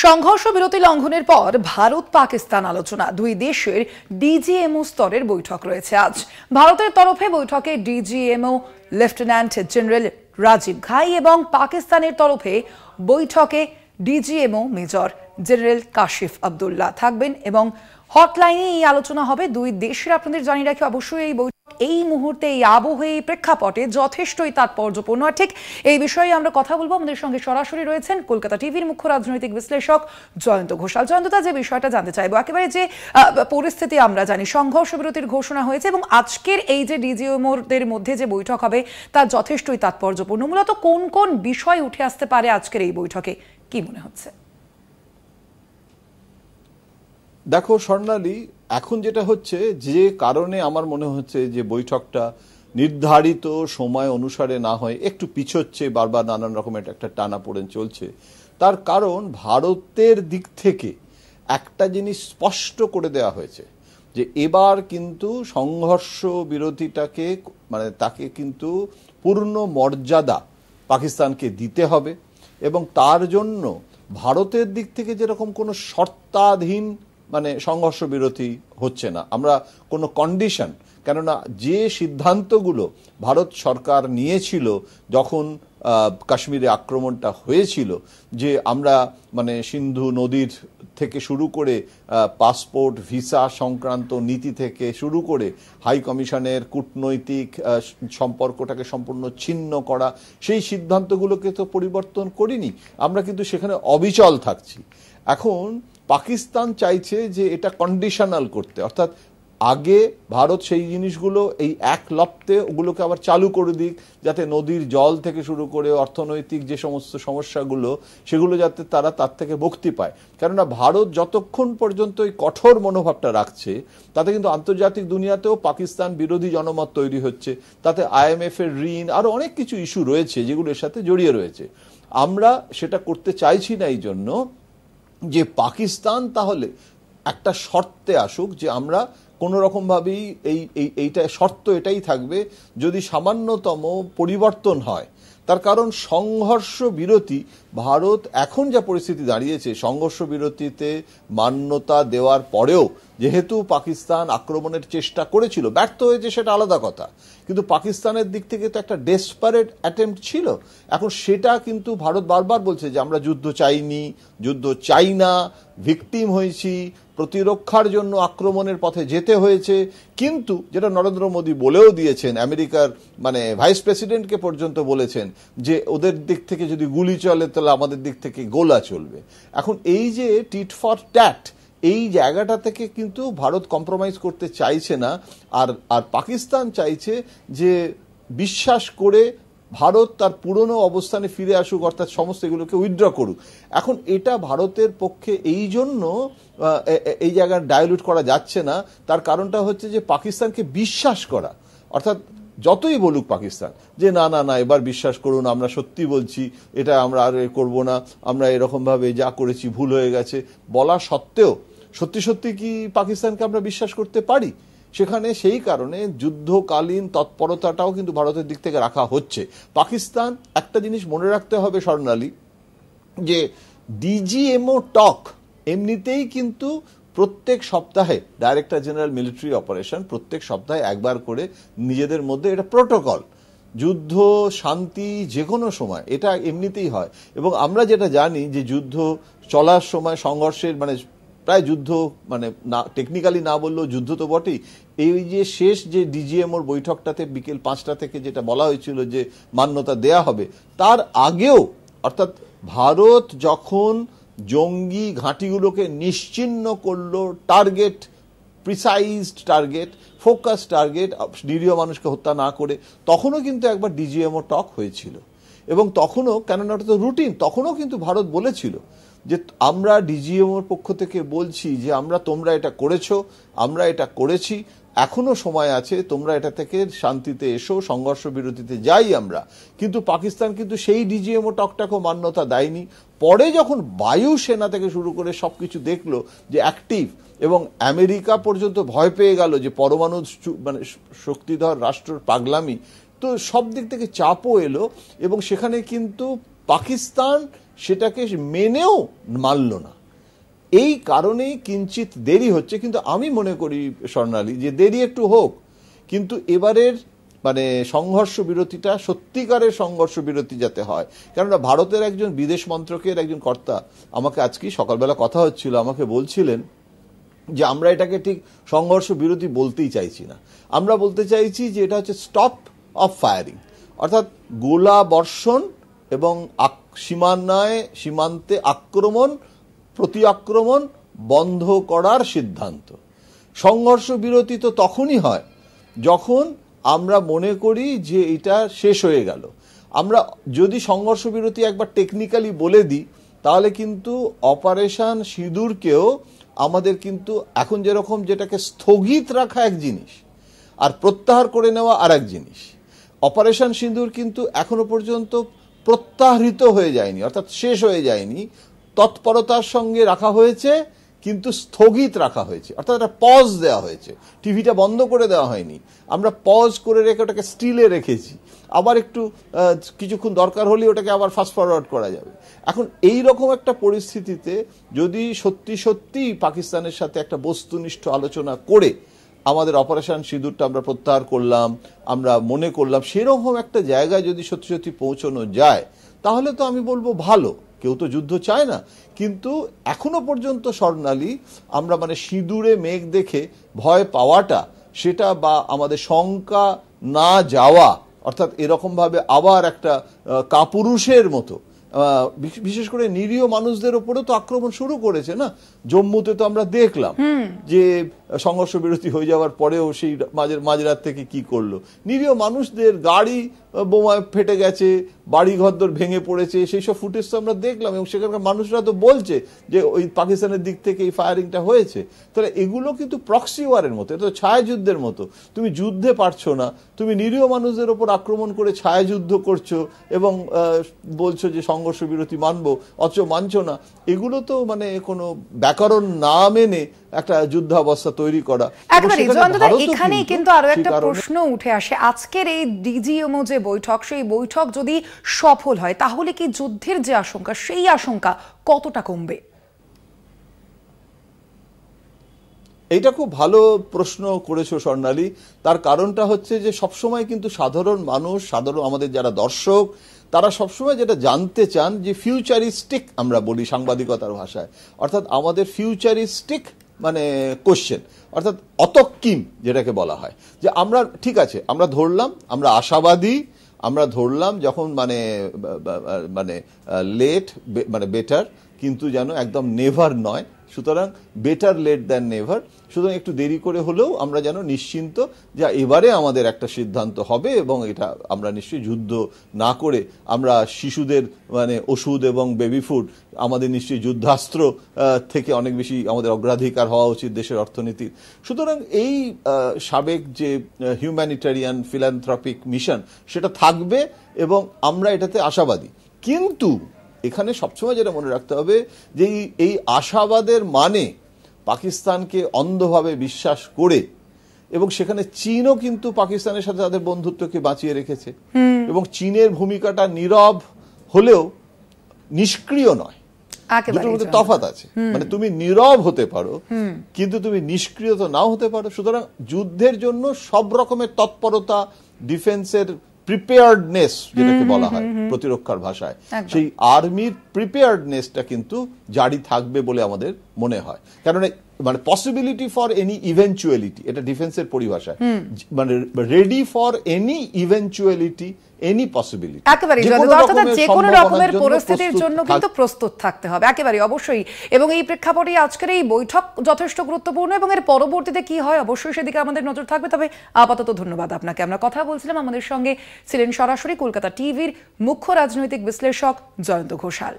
সংঘর্ষ বিরতি লঙ্ঘনের পর ভারত পাকিস্তান আলোচনা, দুই দেশের ডিজিএমও স্তরের বৈঠক রয়েছে আজ। ভারতের তরফে বৈঠকে ডিজিএমও লেফটেন্যান্ট জেনারেল রাজীব ঘাই এবং পাকিস্তানের তরফে বৈঠকে DGMO major general Kashif Abdullah থাকবেন এবং হটলাইনে এই আলোচনা হবে। দুই দেশের আপনাদের জানিয়ে রাখি, অবশ্যই এই বৈঠক এই মুহূর্তে এই আবহে এই প্রেক্ষাপটে যথেষ্টই তাৎপর্যপূর্ণ। ঠিক এই বিষয়ে আমরা কথা বলবো। আমাদের সঙ্গে সরাসরি রয়েছেন কলকাতা টিভির মুখ্য রাজনৈতিক বিশ্লেষক জয়ন্ত ঘোষাল। জয়ন্তদা, যে বিষয়টা জানতে চাইবো, একেবারে যে পরিস্থিতি আমরা জানি, সংঘর্ষ বিরতির ঘোষণা হয়েছে এবং আজকের এই যে ডিজিএমওদের মধ্যে যে বৈঠক হবে তা যথেষ্টই তাৎপর্যপূর্ণ। মূলত কোন কোন বিষয় উঠে আসতে পারে আজকের এই বৈঠকে, কি মনে হচ্ছে? দেখো স্বর্ণালী, এখন যেটা হচ্ছে, যে কারণে আমার মনে হচ্ছে যে বৈঠকটা নির্ধারিত সময় অনুসারে না হয় একটু পিছোচ্ছে, বারবার নানান রকমের একটা টানাপোড়েন চলছে, তার কারণ ভারতের দিক থেকে একটা জিনিস স্পষ্ট করে দেওয়া হয়েছে যে এবার কিন্তু সংঘর্ষ বিরতিটাকে তাকে কিন্তু পূর্ণ মর্যাদা পাকিস্তানকে দিতে হবে এবং তার জন্য ভারতের দিক থেকে যেরকম কোনো শর্তাধীন সংঘর্ষ বিরতি হচ্ছে না, আমরা কোনো কন্ডিশন, কেননা যে সিদ্ধান্তগুলো ভারত সরকার নিয়েছিল যখন কাশ্মীরে আক্রমণটা হয়েছিল, যে আমরা সিন্ধু নদীর থেকে শুরু করে পাসপোর্ট ভিসা সংক্রান্ত নীতি থেকে শুরু করে হাই কমিশনের কূটনৈতিক সম্পর্কটাকে সম্পূর্ণ ছিন্ন করা, সেই সিদ্ধান্তগুলোকে তো পরিবর্তন করিনি, আমরা কিন্তু সেখানে অবিচল থাকছি। এখন পাকিস্তান চাইছে যে এটা কন্ডিশনাল করতে, অর্থাৎ আগে ভারত সেই জিনিসগুলো এই এক লপ্তে ওগুলোকে আবার চালু করে দিক, যাতে নদীর জল থেকে শুরু করে অর্থনৈতিক যে সমস্ত সমস্যাগুলো সেগুলো যাতে তারা তার থেকে মুক্তি পায়। কেননা ভারত যতক্ষণ পর্যন্ত এই কঠোর মনোভাবটা রাখছে, তাতে কিন্তু আন্তর্জাতিক দুনিয়াতেও পাকিস্তান বিরোধী জনমত তৈরি হচ্ছে, তাতে IMF এর ঋণ, আরো অনেক কিছু ইস্যু রয়েছে যেগুলো এর সাথে জড়িয়ে রয়েছে। আমরা সেটা করতে চাইছি না, এই জন্য যে পাকিস্তান তাহলে একটা শর্তে আসুক যে আমরা কোনো রকমভাবেই এইটা শর্ত এটাই থাকবে, যদি সামান্যতম পরিবর্তন হয়। তার কারণ সংঘর্ষ বিরতি, ভারত এখন যা পরিস্থিতি দাঁড়িয়েছে, সংঘর্ষ বিরতিতে মান্যতা দেওয়ার পরেও যেহেতু পাকিস্তান আক্রমণের চেষ্টা করেছিল, ব্যর্থ হয়েছে সেটা আলাদা কথা, কিন্তু পাকিস্তানের দিক থেকে তো একটা ডেসপারেট অ্যাটেম্প্ট ছিল। এখন সেটা কিন্তু ভারত বারবার বলছে যে আমরা যুদ্ধ চাইনি, যুদ্ধ চাই না, ভিকটিম হয়েছি, প্রতিরক্ষার জন্য আক্রমণের পথে যেতে হয়েছে। কিন্তু যেটা নরেন্দ্র মোদী বলেও দিয়েছেন, আমেরিকার ভাইস প্রেসিডেন্টকে পর্যন্ত বলেছেন যে ওদের দিক থেকে যদি গুলি চলে তাহলে আমাদের দিক থেকে গোলা চলবে। এখন এই যে টিট ফর ট্যাট, এই জায়গাটা থেকে কিন্তু ভারত কম্প্রোমাইজ করতে চাইছে না, আর পাকিস্তান চাইছে যে বিশ্বাস করে ভারত তার পুরনো অবস্থানে ফিরে আসুক, অর্থাৎ সমস্ত এগুলোকে উইথড্র করুক। এখন এটা ভারতের পক্ষে এই জন্য এই জায়গায় ডাইলুট করা যাচ্ছে না, তার কারণটা হচ্ছে যে পাকিস্তানকে বিশ্বাস করা, অর্থাৎ যতই বলুক পাকিস্তান যে না না না এবার বিশ্বাস করুন, আমরা সত্যি বলছি, এটা আমরা আর করবো না, আমরা এরকমভাবে যা করেছি ভুল হয়ে গেছে, বলা সত্ত্বেও সত্যি সত্যি কি পাকিস্তানকে আমরা বিশ্বাস করতে পারি? সেখানে সেই কারণে যুদ্ধকালীন তৎপরতাটাও কিন্তু ভারতের দিক থেকে রাখা হচ্ছে। পাকিস্তান একটা জিনিস মনে রাখতে হবে স্বর্ণালী, যে ডিজিএমও টক এমনিতেই কিন্তু প্রত্যেক সপ্তাহে ডাইরেক্টর জেনারেল মিলিটারি অপারেশন প্রত্যেক সপ্তাহে একবার করে নিজেদের মধ্যে, এটা প্রোটোকল, যুদ্ধ শান্তি যে কোনো সময় এটা এমনিতেই হয়। এবং আমরা যেটা জানি যে যুদ্ধ চলার সময় সংঘর্ষের প্রায় যুদ্ধ না টেকনিক্যালি না বললেও যুদ্ধ তো বটেই। এই যে শেষ যে ডিজিএমওর বৈঠকটাতে বিকেল 5টা থেকে যেটা বলা হয়েছিল যে মান্যতা দেয়া হবে, তার আগেও অর্থাৎ ভারত যখন জঙ্গি ঘাঁটিগুলোকে নিশ্চিহ্ন করলো, টার্গেট প্রিসাইজড টার্গেট, ফোকাস টার্গেট, নিরীহ মানুষকে হত্যা না করে, তখনও কিন্তু একবার ডিজিএমও টক হয়েছিল। এবং তখনও, কেননা ওটা তো রুটিন, তখনও কিন্তু ভারত বলেছিল যে আমরা ডিজিএমওর পক্ষ থেকে বলছি যে তোমরা এটা করেছো, আমরা এটা করেছি, এখনো সময় আছে, তোমরা এটা থেকে শান্তিতে এসো, সংঘর্ষ বিরতিতে যাই আমরা। কিন্তু পাকিস্তান কিন্তু সেই ডিজিএমও টকটাকেও মান্যতা দেয়নি। পরে যখন বায়ুসেনা থেকে শুরু করে সবকিছু দেখলো যে অ্যাক্টিভ, এবং আমেরিকা পর্যন্ত ভয় পেয়ে গেল যে পরমাণু শক্তিধর রাষ্ট্রের পাগলামি, তো সব দিক থেকে চাপও এলো এবং সেখানে কিন্তু পাকিস্তান সেটাকে মেনেও মানল না। এই কারণেই কিঞ্চিত দেরি হচ্ছে, কিন্তু আমি মনে করি স্বর্ণালী যে দেরি একটু হোক, কিন্তু এবারের মানে সংঘর্ষ বিরতিটা সত্যিকারের সংঘর্ষ বিরতি যাতে হয়। কেননা ভারতের একজন বিদেশ মন্ত্রকের একজন কর্তা আমাকে আজকে সকালবেলা কথা হচ্ছিল, আমাকে বলছিলেন যে আমরা এটাকে ঠিক সংঘর্ষ বিরতি বলতেই চাইছি না, আমরা বলতে চাইছি যে এটা হচ্ছে স্টপ অফ ফায়ারিং, অর্থাৎ গোলা বর্ষণ এবং সীমান্তে আক্রমণ প্রতি আক্রমণ বন্ধ করার সিদ্ধান্ত। সংঘর্ষ বিরতি তো তখনই হয় যখন আমরা মনে করি যে এটা শেষ হয়ে গেল। আমরা যদি সংঘর্ষ বিরতি একবার টেকনিক্যালি বলে দিই তাহলে কিন্তু অপারেশন সিঁদুরকেও আমাদের কিন্তু এখন যেরকম যেটাকে স্থগিত রাখা এক জিনিস আর প্রত্যাহার করে নেওয়া আর এক জিনিস। অপারেশন সিঁদুর কিন্তু এখনো পর্যন্ত প্রত্যাহৃত হয়ে যায়নি, অর্থাৎ শেষ হয়ে যায়নি, তৎপরতার সঙ্গে রাখা হয়েছে কিন্তু স্থগিত রাখা হয়েছে, অর্থাৎ একটা পজ দেওয়া হয়েছে, টিভিটা বন্ধ করে দেওয়া হয়নি, আমরা পজ করে রেখে ওটাকে স্টিলে রেখেছি, আবার একটু কিছুক্ষণ দরকার হলে ওটাকে আবার ফাস্ট ফরওয়ার্ড করা যাবে। এখন এই রকম একটা পরিস্থিতিতে যদি সত্যি সত্যি পাকিস্তানের সাথে একটা বস্তুনিষ্ঠ আলোচনা করে আমাদের অপারেশন সিঁদুরটা আমরা প্রত্যাহার করলাম, আমরা মনে করলাম সেরকম একটা জায়গায় যদি সত্যি সত্যি পৌঁছানো যায় তাহলে তো আমি বলবো ভালো। কেউ তো যুদ্ধ চায় না, কিন্তু এখনো পর্যন্ত স্বর্ণালী আমরা মানে সিঁদুরে মেঘ দেখে ভয় পাওয়াটা সেটা বা আমাদের শঙ্কা না যাওয়া, অর্থাৎ এরকম ভাবে আবার একটা কাপুরুষের মতো বিশেষ করে নিরীহ মানুষদের উপরেও তো আক্রমণ শুরু করেছে না। জম্মুতে তো আমরা দেখলাম যে সংঘর্ষ বিরতি হয়ে যাওয়ার পরেও সেই মাঝরাত থেকে কি করলো, নিরীহ মানুষদের গাড়ি বোমায় ফেটে গেছে, বাড়ি ঘরদোর ভেঙে পড়েছে, সেই সব ফুটেজ তো আমরা দেখলাম এবং সেখানকার মানুষরা তো বলছে যে ওই পাকিস্তানের দিক থেকে এই ফায়ারিংটা হয়েছে। তাহলে এগুলো কিন্তু প্রক্সি ওয়ারের মতো, এটা তো ছায়াযুদ্ধের মতো। তুমি যুদ্ধে পারছো না, তুমি নিরীহ মানুষদের ওপর আক্রমণ করে ছায়াযুদ্ধ করছো এবং বলছো যে সংঘর্ষ বিরতি মানবো, অথচ মানছো না। এগুলো তো মানে কোনো ব্যাকরণ না মেনে একটা যুদ্ধাবস্থা তৈরি করা। এখানেই কিন্তু আরো একটা প্রশ্ন উঠে আসে, আজকের এই ডিজিএমও যে বৈঠক, সেই বৈঠক যদি সফল হয় তাহলে কি যুদ্ধের যে আশঙ্কা সেই আশঙ্কা কতটা কমবে? এইটা খুব ভালো প্রশ্ন করেছো স্বর্ণালী। তার কারণটা হচ্ছে যে সবসময় কিন্তু সাধারণ মানুষ, সাধারণ আমাদের যারা দর্শক, তারা সবসময় যেটা জানতে চান যে ফিউচারিস্টিক আমরা বলি সাংবাদিকতার ভাষায়, অর্থাৎ আমাদের ফিউচারিস্টিক মানে কোশ্চেন, অর্থাৎ অতক্কিম যেটাকে বলা হয়, যে আমরা ঠিক আছে আমরা ধরলাম, আমরা আশাবাদী, আমরা ধরলাম যখন মানে মানে লেট মানে বেটার, কিন্তু যেন একদম নেভার নয়। সুতরাং বেটার লেট দ্যান নেভার, সুতরাং একটু দেরি করে হলেও আমরা যেন নিশ্চিন্ত যে এবারে আমাদের একটা সিদ্ধান্ত হবে এবং এটা আমরা নিশ্চয়ই যুদ্ধ না করে আমরা শিশুদের মানে ওষুধ এবং বেবি ফুড আমাদের নিশ্চয়ই যুদ্ধাস্ত্র থেকে অনেক বেশি আমাদের অগ্রাধিকার হওয়া উচিত দেশের অর্থনীতির। সুতরাং এই সাবেক যে হিউম্যানিটেরিয়ান ফিলান্থ্রপিক মিশন সেটা থাকবে এবং আমরা এটাতে আশাবাদী। কিন্তু এখানে সবসময় যেটা মনে রাখতে হবে যে এই আশাবাদের মানে পাকিস্তানকে অন্ধভাবে বিশ্বাস করে, এবং সেখানে চীনও কিন্তু পাকিস্তানের সাথে তাদের বন্ধুত্বকে বাঁচিয়ে রেখেছে এবং চীনের ভূমিকাটা নীরব হলেও নিষ্ক্রিয় নয়, দুটোর মধ্যে তফাৎ আছে। মানে তুমি নীরব হতে পারো কিন্তু তুমি নিষ্ক্রিয় তো নাও হতে পারো। সুতরাং যুদ্ধের জন্য সব রকমের তৎপরতা, ডিফেন্সের প্রিপেয়ার্ডনেস যেটাকে বলা হয় প্রতিরক্ষার ভাষায়, সেই আর্মির প্রিপেয়ার্ডনেসটা কিন্তু জারি থাকবে বলে আমাদের মনে হয়। কারণ মানে পসিবিলিটি ফর এনি ইভেন্চুয়ালিটি, এটা ডিফেন্সের পরিভাষায়, মানে ready for any eventuality, any possibility, একেবারে যে কোনো রকমের পরিস্থিতির জন্য কিন্তু প্রস্তুত থাকতে হবে, একেবারে অবশ্যই। এবং এই প্রেক্ষাপটে আজকের এই বৈঠক যথেষ্ট গুরুত্বপূর্ণ এবং এর পরবর্তীতে কি হয় অবশ্যই সেদিকে আমাদের নজর থাকবে। তবে আপাতত ধন্যবাদ আপনাকে। আমরা কথা বলছিলাম, আমাদের সঙ্গে ছিলেন সরাসরি কলকাতা টিভির মুখ্য রাজনৈতিক বিশ্লেষক জয়ন্ত ঘোষাল।